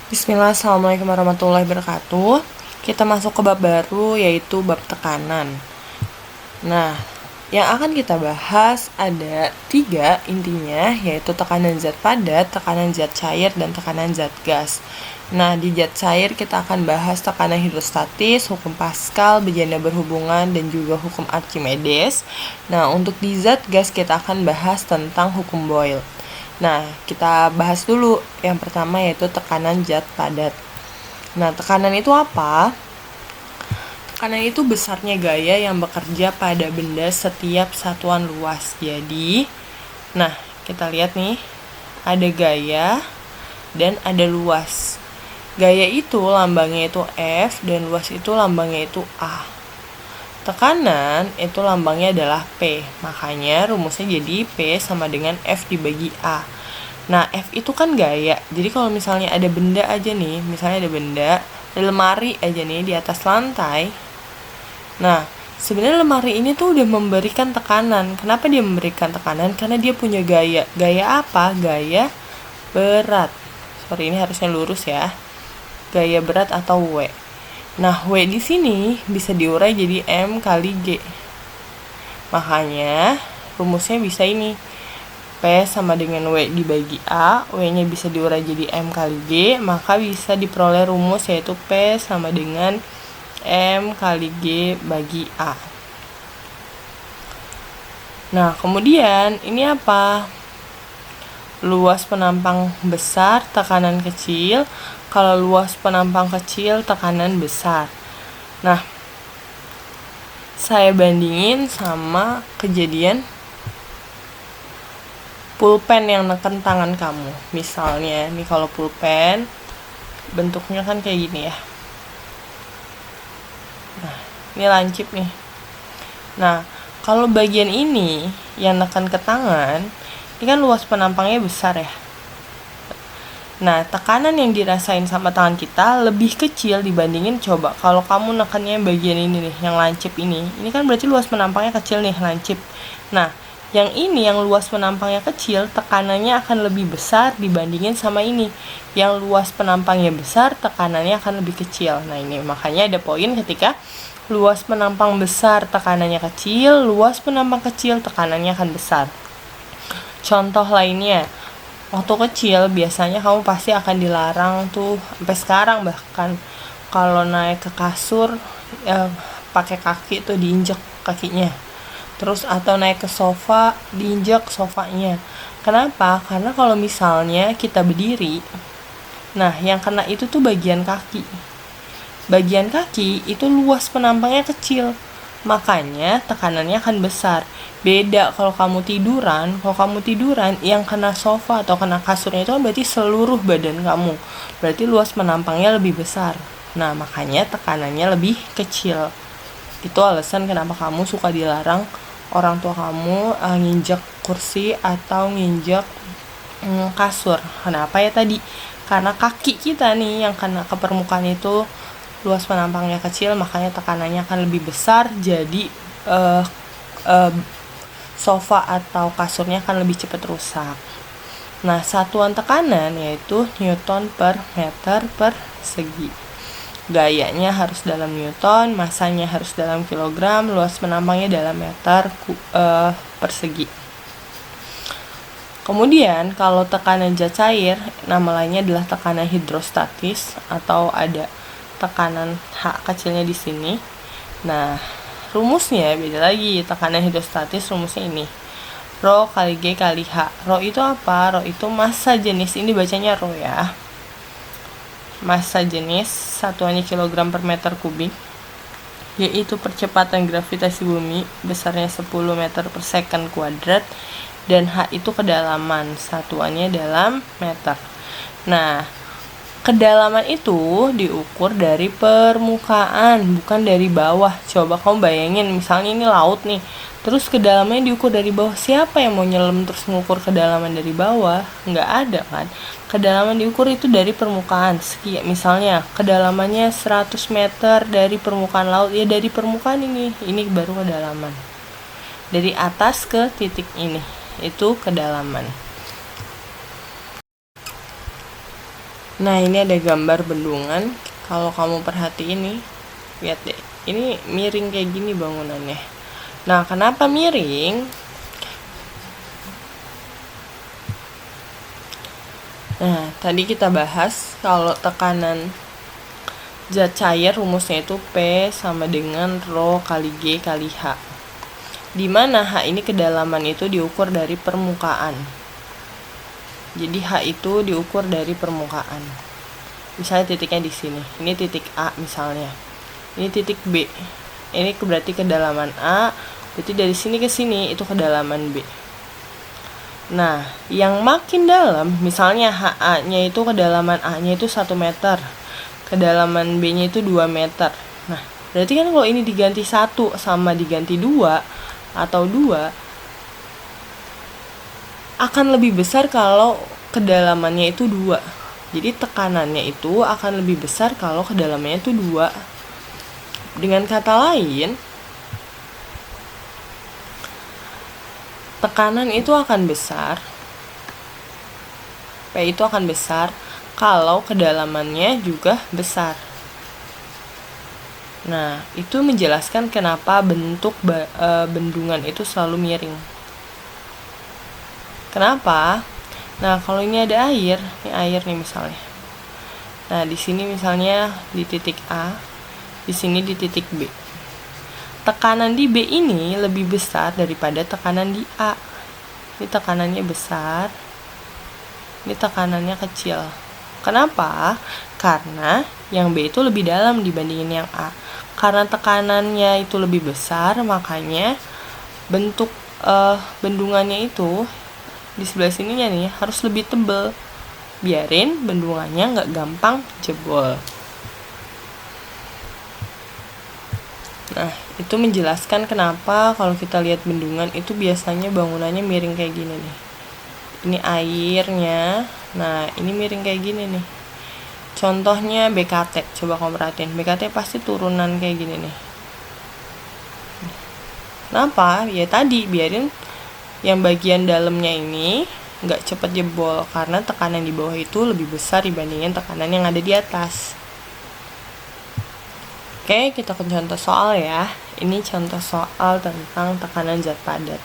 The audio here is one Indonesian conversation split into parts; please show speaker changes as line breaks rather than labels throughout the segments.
Bismillah, Assalamualaikum warahmatullahi wabarakatuh. Kita masuk ke bab baru, yaitu bab tekanan. Nah, yang akan kita bahas ada 3 intinya, yaitu tekanan zat padat, tekanan zat cair, dan tekanan zat gas. Nah, di zat cair kita akan bahas tekanan hidrostatis, hukum Pascal, bejana berhubungan, dan juga hukum Archimedes. Nah, untuk di zat gas kita akan bahas tentang hukum Boyle. Nah, kita bahas dulu yang pertama, yaitu tekanan zat padat. Nah, tekanan itu apa? Tekanan itu besarnya gaya yang bekerja pada benda setiap satuan luas. Jadi, nah, kita lihat nih, ada gaya dan ada luas. Gaya itu lambangnya itu F dan luas itu lambangnya itu A. Tekanan itu lambangnya adalah P, makanya rumusnya jadi P sama dengan F dibagi A. Nah, F itu kan gaya, jadi kalau misalnya ada benda aja nih, misalnya ada benda, ada lemari aja nih di atas lantai. Nah, sebenarnya lemari ini tuh udah memberikan tekanan. Kenapa dia memberikan tekanan? Karena dia punya gaya. Gaya apa? Gaya berat. Sorry, ini harusnya lurus ya. Gaya berat atau W. Nah, W di sini bisa diurai jadi M kali G. Makanya rumusnya bisa ini. P sama dengan W dibagi A, W-nya bisa diurai jadi M kali G, maka bisa diperoleh rumus yaitu P sama dengan M kali G bagi A. Nah, kemudian ini apa? Luas penampang besar, tekanan kecil. Kalau luas penampang kecil, tekanan besar. Nah, saya bandingin sama kejadian pulpen yang neken tangan kamu. Misalnya, nih kalau pulpen bentuknya kan kayak gini ya. Nah, ini lancip nih. Nah, kalau bagian ini yang neken ke tangan, ini kan luas penampangnya besar ya. Nah, tekanan yang dirasain sama tangan kita lebih kecil dibandingin coba kalau kamu nekannya bagian ini nih, yang lancip ini. Ini kan berarti luas penampangnya kecil nih, lancip. Nah, yang ini yang luas penampangnya kecil, tekanannya akan lebih besar dibandingin sama ini. Yang luas penampangnya besar, tekanannya akan lebih kecil. Nah, ini makanya ada poin ketika luas penampang besar, tekanannya kecil, luas penampang kecil, tekanannya akan besar. Contoh lainnya, waktu kecil biasanya kamu pasti akan dilarang tuh, sampai sekarang bahkan kalau naik ke kasur pakai kaki tuh diinjek kakinya, terus atau naik ke sofa diinjek sofanya. Kenapa? Karena kalau misalnya kita berdiri, nah yang kena itu tuh bagian kaki. Bagian kaki itu luas penampangnya kecil, makanya tekanannya akan besar. Beda kalau kamu tiduran yang kena sofa atau kena kasurnya itu berarti seluruh badan kamu, berarti luas penampangnya lebih besar. Nah, makanya tekanannya lebih kecil. Itu alasan kenapa kamu suka dilarang orang tua kamu nginjek kursi atau nginjek kasur. Kenapa ya tadi? Karena kaki kita nih yang kena ke permukaan itu luas penampangnya kecil, makanya tekanannya akan lebih besar, jadi sofa atau kasurnya akan lebih cepat rusak. Nah, satuan tekanan yaitu Newton per meter persegi. Gayanya harus dalam Newton, masanya harus dalam kilogram, luas penampangnya dalam meter persegi. Kemudian kalau tekanan zat cair, nama lainnya adalah tekanan hidrostatis atau ada tekanan H kecilnya di sini. Nah, rumusnya beda lagi. Tekanan hidrostatis rumusnya ini, Rho kali G kali H. Rho itu apa? Rho itu massa jenis, ini bacanya Rho ya. Massa jenis satuannya kilogram per meter kubik, yaitu percepatan gravitasi bumi besarnya 10 meter per second kuadrat, dan H itu kedalaman, satuannya dalam meter. Nah, kedalaman itu diukur dari permukaan, bukan dari bawah. Coba kamu bayangin, misalnya ini laut nih, terus kedalamannya diukur dari bawah. Siapa yang mau nyelam terus mengukur kedalaman dari bawah? Nggak ada kan. Kedalaman diukur itu dari permukaan. Misalnya kedalamannya 100 meter dari permukaan laut, ya dari permukaan ini baru kedalaman. Dari atas ke titik ini, itu kedalaman. Nah, ini ada gambar bendungan. Kalau kamu perhatiin nih, lihat deh. Ini miring kayak gini bangunannya. Nah, kenapa miring? Nah, tadi kita bahas kalau tekanan zat cair rumusnya itu P sama dengan Rho kali G kali H. Di mana H ini kedalaman itu diukur dari permukaan. Jadi H itu diukur dari permukaan. Misalnya titiknya di sini. Ini titik A misalnya. Ini titik B. Ini berarti kedalaman A. Berarti dari sini ke sini itu kedalaman B. Nah, yang makin dalam, misalnya HA-nya itu kedalaman A-nya itu 1 meter. Kedalaman B-nya itu 2 meter. Nah, berarti kan kalau ini diganti 1 sama diganti 2 atau 2 akan lebih besar kalau kedalamannya itu 2. Jadi tekanannya itu akan lebih besar kalau kedalamannya itu 2. Dengan kata lain, tekanan itu akan besar, P itu akan besar kalau kedalamannya juga besar. Nah, itu menjelaskan kenapa bentuk bendungan itu selalu miring. Kenapa? Nah, kalau ini ada air, ini air nih misalnya. Nah, di sini misalnya di titik A, di sini di titik B. Tekanan di B ini lebih besar daripada tekanan di A. Ini tekanannya besar, ini tekanannya kecil. Kenapa? Karena yang B itu lebih dalam dibandingin yang A. Karena tekanannya itu lebih besar, makanya bentuk bendungannya itu di sebelah sininya nih harus lebih tebal, biarin bendungannya nggak gampang jebol. Nah, itu menjelaskan kenapa kalau kita lihat bendungan itu biasanya bangunannya miring kayak gini nih. Ini airnya, nah ini miring kayak gini nih. Contohnya BKT, coba kamu perhatiin. BKT pasti turunan kayak gini nih. Kenapa? Ya tadi, biarin yang bagian dalamnya ini nggak cepet jebol, karena tekanan di bawah itu lebih besar dibandingin tekanan yang ada di atas. Oke, kita ke contoh soal ya. Ini contoh soal tentang tekanan zat padat.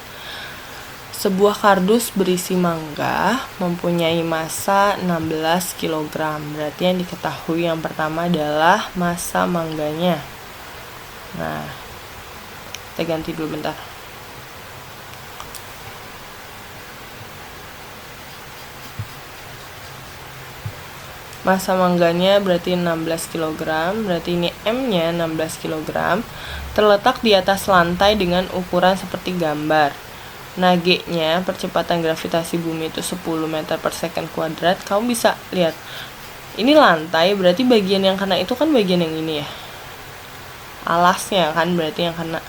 Sebuah kardus berisi mangga mempunyai massa 16 kg. Berarti yang diketahui yang pertama adalah massa mangganya. Nah, kita ganti dulu bentar. Massa mangganya berarti 16 kg, berarti ini M-nya 16 kg, terletak di atas lantai dengan ukuran seperti gambar. Nah, G-nya, percepatan gravitasi bumi itu 10 meter per second kuadrat. Kamu bisa lihat, ini lantai, berarti bagian yang kena itu kan bagian yang ini ya. Alasnya kan berarti yang kena.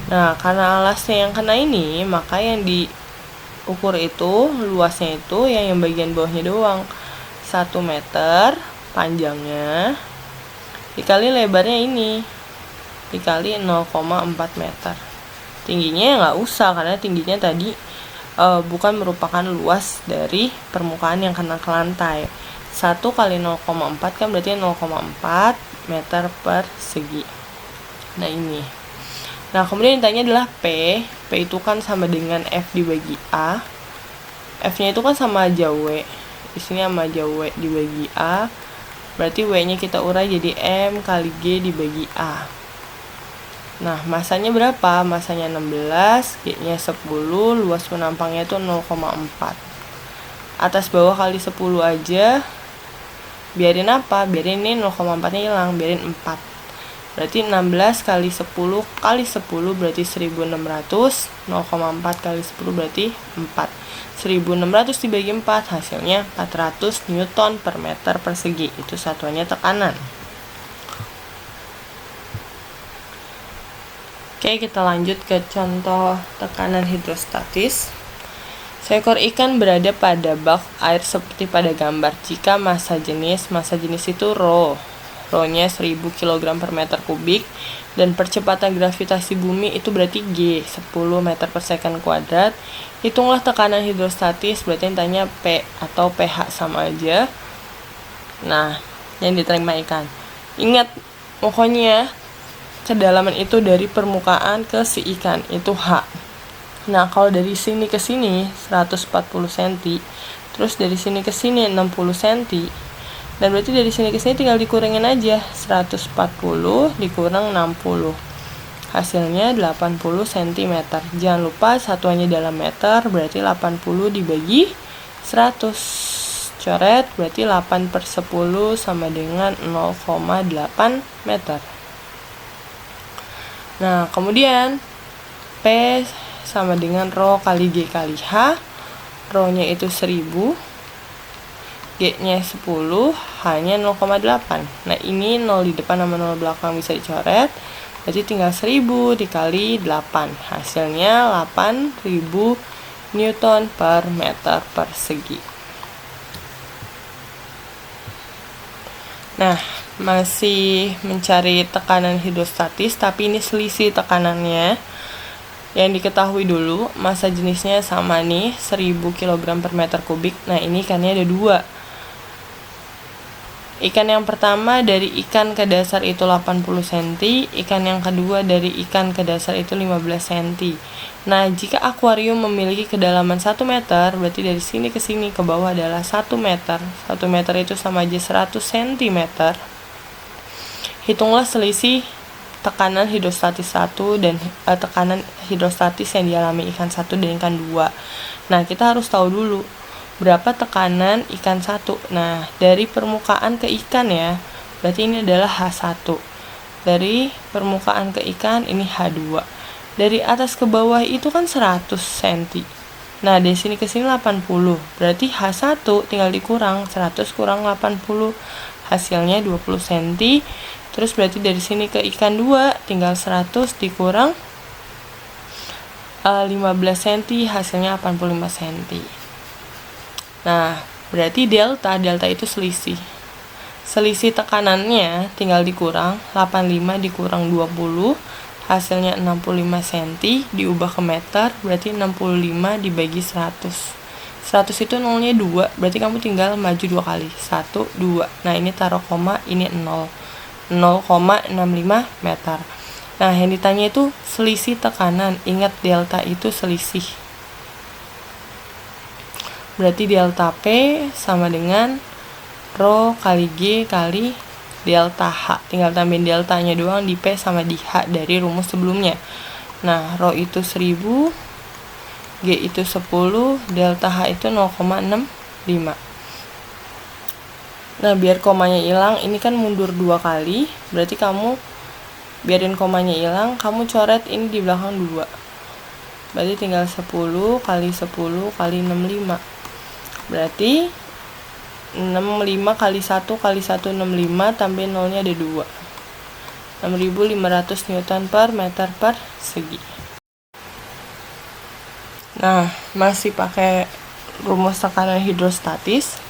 Nah, karena alasnya yang kena ini, maka yang diukur itu, luasnya itu yang bagian bawahnya doang. 1 meter panjangnya dikali lebarnya ini, dikali 0,4 meter. Tingginya ya nggak usah, karena tingginya tadi bukan merupakan luas dari permukaan yang kena ke lantai. 1 kali 0,4 kan berarti 0,4 meter persegi. Nah, ini. Nah, kemudian yang ditanya adalah P. P itu kan sama dengan F dibagi A. F-nya itu kan sama aja W. Di sini sama aja W dibagi A. Berarti W-nya kita urai jadi M kali G dibagi A. Nah, masanya berapa? Masanya 16, G-nya 10, luas penampangnya itu 0,4. Atas bawah kali 10 aja. Biarin apa? Biarin ini 0,4-nya hilang, biarin 4. Berarti 16 kali 10 kali 10 berarti 1600, 0,4 kali 10 berarti 4. 1600 dibagi 4 hasilnya 400 Newton per meter persegi. Itu satuannya tekanan. Oke, kita lanjut ke contoh tekanan hidrostatis. Seekor ikan berada pada bak air seperti pada gambar. Jika massa jenis itu Rho-nya 1000 kg per meter kubik, dan percepatan gravitasi bumi itu berarti G, 10 meter per second kuadrat. Hitunglah tekanan hidrostatis, berarti yang tanya P atau pH sama aja. Nah, yang diterima ikan. Ingat, pokoknya kedalaman itu dari permukaan ke si ikan, itu H. Nah, kalau dari sini ke sini 140 cm, terus dari sini ke sini 60 cm, dan berarti dari sini ke sini tinggal dikurangin aja, 140 dikurang 60. Hasilnya 80 cm. Jangan lupa satuannya dalam meter, berarti 80 dibagi 100. Coret, berarti 8/10 sama dengan 0,8 meter. Nah, kemudian P sama dengan rho kali G kali H. Rho-nya itu 1000, G-nya 10, H-nya 0,8. Nah, ini 0 di depan sama 0 belakang bisa dicoret. Jadi tinggal 1000 dikali 8. Hasilnya 8000 Newton per meter persegi. Nah, masih mencari tekanan hidrostatis, tapi ini selisih tekanannya. Yang diketahui dulu, massa jenisnya sama nih, 1000 kg per meter kubik. Nah, ini ikannya ada 2. Ikan yang pertama dari ikan ke dasar itu 80 cm, ikan yang kedua dari ikan ke dasar itu 15 cm. Nah, jika akuarium memiliki kedalaman 1 meter, berarti dari sini ke sini ke bawah adalah 1 meter. 1 meter itu sama aja 100 cm. Hitunglah selisih tekanan hidrostatis 1 dan tekanan hidrostatis yang dialami ikan 1 dan ikan 2. Nah, kita harus tahu dulu berapa tekanan ikan 1. Nah, dari permukaan ke ikan ya, berarti ini adalah H1. Dari permukaan ke ikan ini H2. Dari atas ke bawah itu kan 100 cm. Nah, dari sini ke sini 80. Berarti H1 tinggal dikurang 100 kurang 80. Hasilnya 20 cm. Terus berarti dari sini ke ikan 2 tinggal 100 dikurang 15 cm, hasilnya 85 cm. Nah, berarti delta itu selisih. Selisih tekanannya tinggal dikurang 85 dikurang 20, hasilnya 65 cm, diubah ke meter, berarti 65 dibagi 100. 100 itu nolnya 2, berarti kamu tinggal maju 2 kali. 1, 2. Nah, ini taruh koma, ini 0. 0,65 meter. Nah, yang ditanya itu selisih tekanan. Ingat, delta itu selisih. Berarti delta P sama dengan rho kali G kali delta H. Tinggal tambahin deltanya doang di P sama di H dari rumus sebelumnya. Nah, rho itu 1000, G itu 10, delta H itu 0,65. Nah, biar komanya hilang, ini kan mundur 2 kali, berarti kamu biarin komanya hilang, kamu coret ini di belakang 2. Berarti tinggal 10 kali 10 kali 65. Berarti 65 kali 1 kali 1 65, tambahin nolnya ada 2. 6500 Newton per meter persegi. Nah, masih pakai rumus tekanan hidrostatis.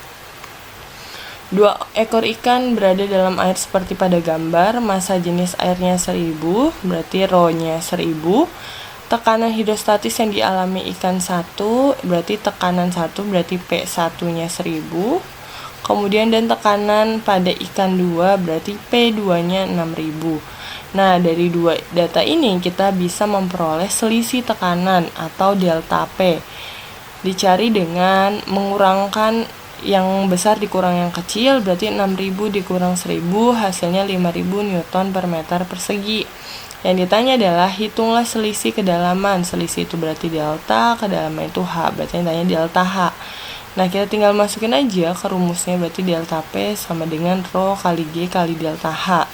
2 ekor ikan berada dalam air seperti pada gambar. Massa jenis airnya 1000, berarti rho-nya 1000. Tekanan hidrostatis yang dialami ikan 1, berarti tekanan 1 berarti P1-nya 1000. Kemudian dan tekanan pada ikan 2 berarti P2-nya 6000. Nah, dari 2 data ini kita bisa memperoleh selisih tekanan atau delta P. Dicari dengan mengurangkan yang besar dikurang yang kecil, berarti 6000 dikurang 1000, hasilnya 5000 Newton per meter persegi. Yang ditanya adalah hitunglah selisih kedalaman. Selisih itu berarti delta, kedalaman itu H, berarti yang tanya delta H. Nah, kita tinggal masukin aja ke rumusnya, berarti delta P sama dengan rho kali G kali delta H.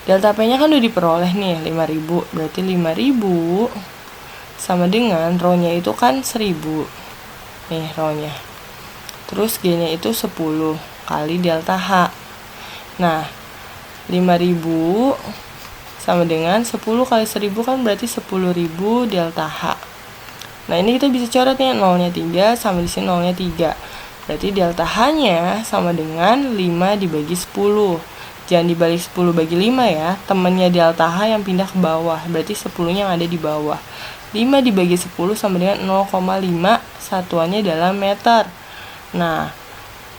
Delta P nya kan udah diperoleh nih, 5000, berarti 5000 sama dengan rho nya itu kan 1000 nih rho nya, terus G nya itu 10 kali delta H. Nah, 5000 sama dengan 10 kali 1000 kan berarti 10.000 delta H. Nah, ini kita bisa coret nih, nolnya 3 sama di sini nolnya 3. Berarti delta H-nya sama dengan 5 dibagi 10. Jangan dibalik 10 bagi 5 ya, temennya delta H yang pindah ke bawah, berarti 10-nya yang ada di bawah. 5 dibagi 10 sama dengan 0,5, satuannya dalam meter. Nah,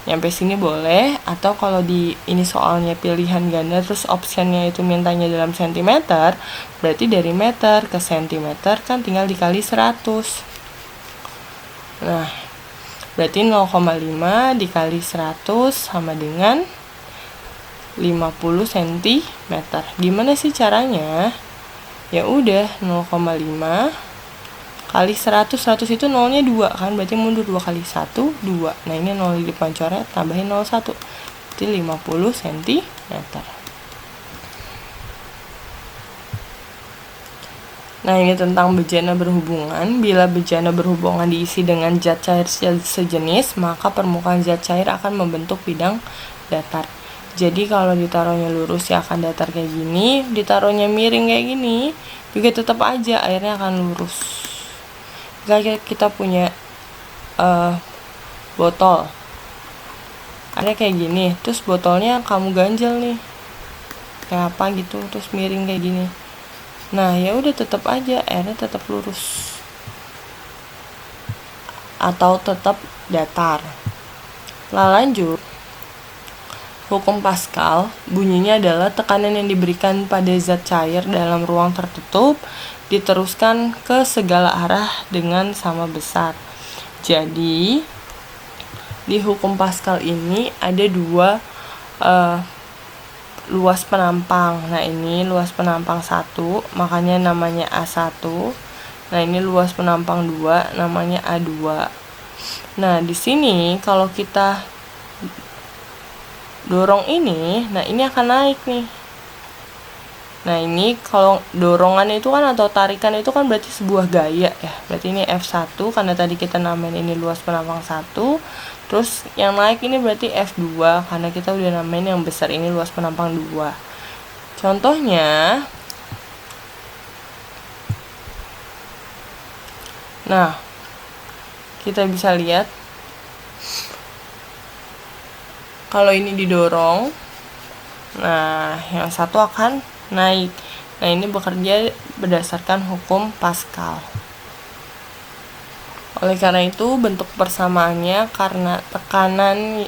nyampe sini boleh, atau kalau di ini soalnya pilihan ganda terus optionnya itu mintanya dalam sentimeter, berarti dari meter ke sentimeter kan tinggal dikali 100. Nah, berarti 0,5 dikali 100 sama dengan 50 cm. Gimana sih caranya? Ya udah, 0,5 kali 100, 100 itu nolnya 2 kan, berarti mundur 2 kali 1, 2. Nah, ini 0 di depan coret, tambahin 01, berarti 50 cm. Nah, ini tentang bejana berhubungan. Bila bejana berhubungan diisi dengan zat cair sejenis, maka permukaan zat cair akan membentuk bidang datar. Jadi kalau ditaruhnya lurus ya akan datar kayak gini, ditaruhnya miring kayak gini, juga tetap aja airnya akan lurus. Jika kita punya botol, airnya kayak gini, terus botolnya kamu ganjel nih, kayak apa gitu, terus miring kayak gini. Nah, ya udah tetap aja airnya tetap lurus atau tetap datar. Nah, lanjut. Hukum Pascal bunyinya adalah tekanan yang diberikan pada zat cair dalam ruang tertutup diteruskan ke segala arah dengan sama besar. Jadi, di hukum Pascal ini ada dua luas penampang. Nah, ini luas penampang 1, makanya namanya A1. Nah, ini luas penampang 2, namanya A2. Nah, di sini kalau kita dorong ini, nah ini akan naik nih. Nah, ini kalau dorongan itu kan atau tarikan itu kan berarti sebuah gaya ya. Berarti ini F1 karena tadi kita namain ini luas penampang 1. Terus yang naik ini berarti F2 karena kita udah namain yang besar ini luas penampang 2. Contohnya, nah, kita bisa lihat kalau ini didorong, nah yang satu akan naik. Nah, ini bekerja berdasarkan hukum Pascal. Oleh karena itu, bentuk persamaannya karena tekanan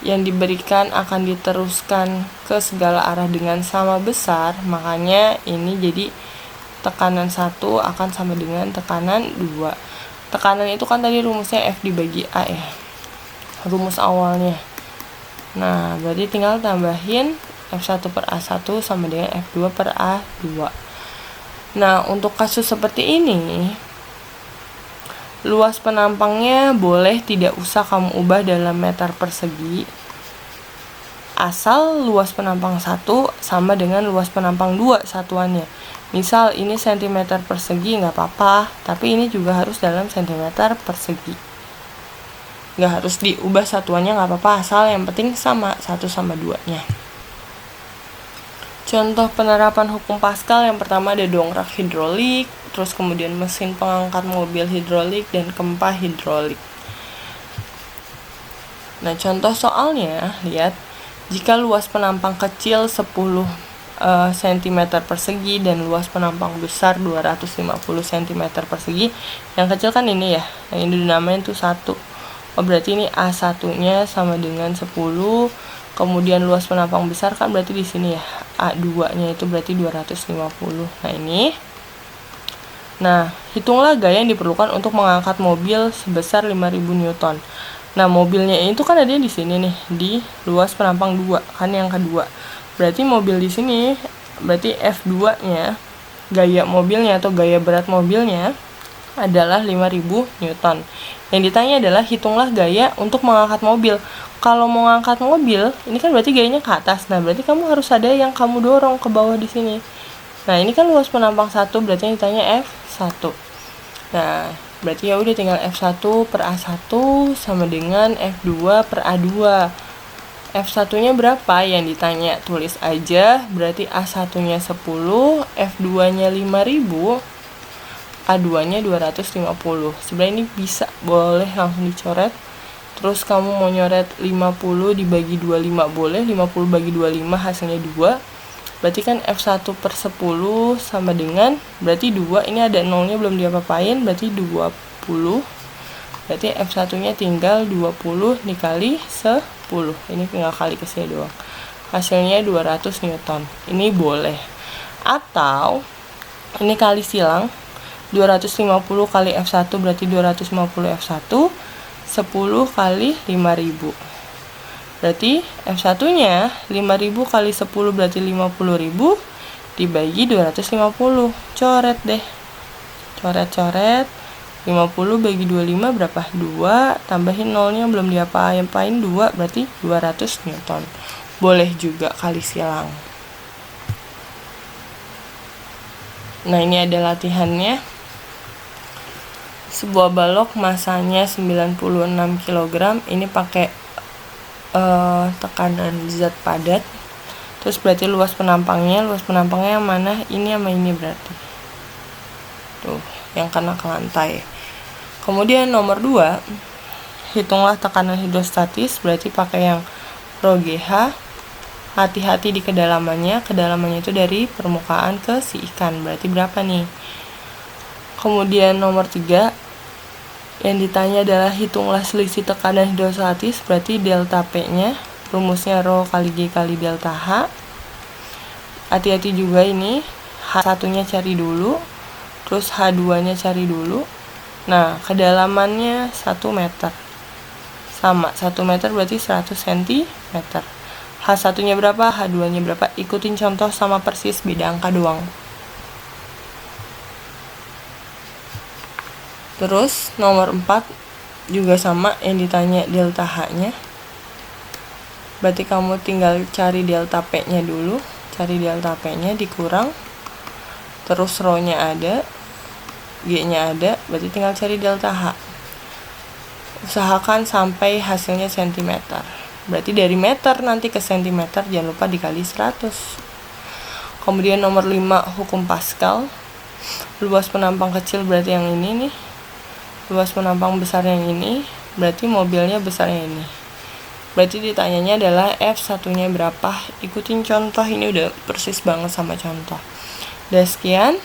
yang diberikan akan diteruskan ke segala arah dengan sama besar, makanya ini jadi tekanan 1 akan sama dengan tekanan 2. Tekanan itu kan tadi rumusnya F dibagi A ya, rumus awalnya. Nah, berarti tinggal tambahin F1 per A1 sama dengan F2 per A2. Nah, untuk kasus seperti ini, luas penampangnya boleh tidak usah kamu ubah dalam meter persegi, asal luas penampang 1 sama dengan luas penampang 2 satuannya. Misal ini cm persegi nggak apa-apa, tapi ini juga harus dalam cm persegi. Nggak harus diubah satuannya, nggak apa-apa, asal yang penting sama 1 sama 2-nya. Contoh penerapan hukum Pascal yang pertama ada dongkrak hidrolik, terus kemudian mesin pengangkat mobil hidrolik, dan kempa hidrolik. Nah, contoh soalnya, lihat, jika luas penampang kecil 10 cm persegi dan luas penampang besar 250 cm persegi, yang kecil kan ini ya, yang ini dinamain tuh 1. Oh, berarti ini A1-nya sama dengan 10, kemudian luas penampang besar kan berarti di sini ya, A2-nya itu berarti 250. Nah, ini. Nah, hitunglah gaya yang diperlukan untuk mengangkat mobil sebesar 5000 Newton. Nah, mobilnya itu kan ada di sini nih, di luas penampang 2, kan yang kedua. Berarti mobil di sini, berarti F2-nya, gaya mobilnya atau gaya berat mobilnya adalah 5000 Newton. Yang ditanya adalah hitunglah gaya untuk mengangkat mobil. Kalau mau ngangkat mobil, ini kan berarti gayanya ke atas. Nah, berarti kamu harus ada yang kamu dorong ke bawah di sini. Nah, ini kan luas penampang 1, berarti yang ditanya F1. Nah, berarti ya udah tinggal F1 per A1 sama dengan F2 per A2. F1-nya berapa yang ditanya? Tulis aja, berarti A1-nya 10, F2-nya 5000, A2-nya 250. Sebenarnya ini bisa, boleh langsung dicoret. Terus kamu mau nyoret 50 dibagi 25 boleh, 50 bagi 25 hasilnya 2. Berarti kan F1 per 10 sama dengan, berarti 2, ini ada nolnya belum diapa-apain, berarti 20. Berarti F1 nya tinggal 20 dikali 10, ini tinggal kali ke sini doang, hasilnya 200 Newton. Ini boleh. Atau ini kali silang, 250 kali F1 berarti 250 F1, 10 kali 5000. Berarti F1 nya 5000 kali 10 berarti 50.000 dibagi 250. Coret deh, coret-coret. 50 bagi 25 berapa? 2, tambahin nolnya belum diapa-apain, 2, berarti 200 Newton. Boleh juga kali silang. Nah, ini ada latihannya. Sebuah balok masanya 96 kg, ini pakai tekanan zat padat. Terus berarti luas penampangnya yang mana? Ini sama ini berarti. Tuh, yang kena ke lantai. Kemudian nomor 2, hitunglah tekanan hidrostatis, berarti pakai yang rho GH. Hati-hati di kedalamannya itu dari permukaan ke si ikan, berarti berapa nih? Kemudian nomor 3, yang ditanya adalah hitunglah selisih tekanan hidrostatis, berarti delta P-nya, rumusnya rho kali G kali delta H. Hati-hati juga ini, H1-nya cari dulu, terus H2-nya cari dulu. Nah, kedalamannya 1 meter. Sama, 1 meter berarti 100 cm. H1-nya berapa, H2-nya berapa? Ikutin contoh sama persis, beda angka doang. Terus, nomor 4 juga sama, yang ditanya delta H-nya. Berarti kamu tinggal cari delta P-nya dulu. Cari delta P-nya dikurang. Terus rho-nya ada, G-nya ada, berarti tinggal cari delta H. Usahakan sampai hasilnya cm. Berarti dari meter nanti ke cm, jangan lupa dikali 100. Kemudian nomor 5, hukum Pascal. Luas penampang kecil berarti yang ini nih. Luas penampang besar yang ini, berarti mobilnya besarnya ini. Berarti ditanyanya adalah F1-nya berapa? Ikutin contoh, ini udah persis banget sama contoh. Dan sekian.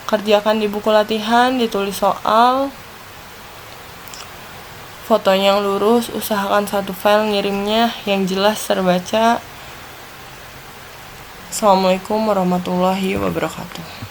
Kerjakan di buku latihan, ditulis soal, fotonya yang lurus, usahakan satu file ngirimnya yang jelas terbaca. Assalamualaikum warahmatullahi wabarakatuh.